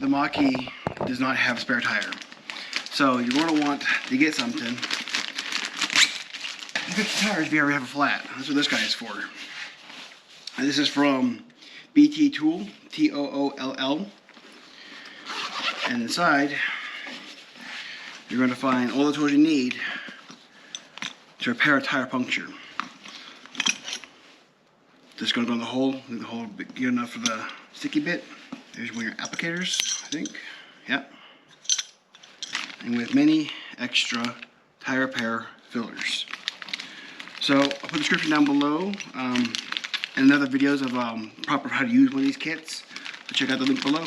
the Mach-E does not have a spare tire. So you're going to want to get something. Fix tires if you ever have a flat. That's what this guy is for. And this is from BT Tool, T-O-O-L-L. And inside, you're going to find all the tools you need to repair a tire puncture. Just going to go in the hole good enough for the sticky bit. There's one of your applicators, I think. Yep. And with many extra tire repair fillers. So I'll put the description down below and other videos of proper how to use one of these kits. So check out the link below.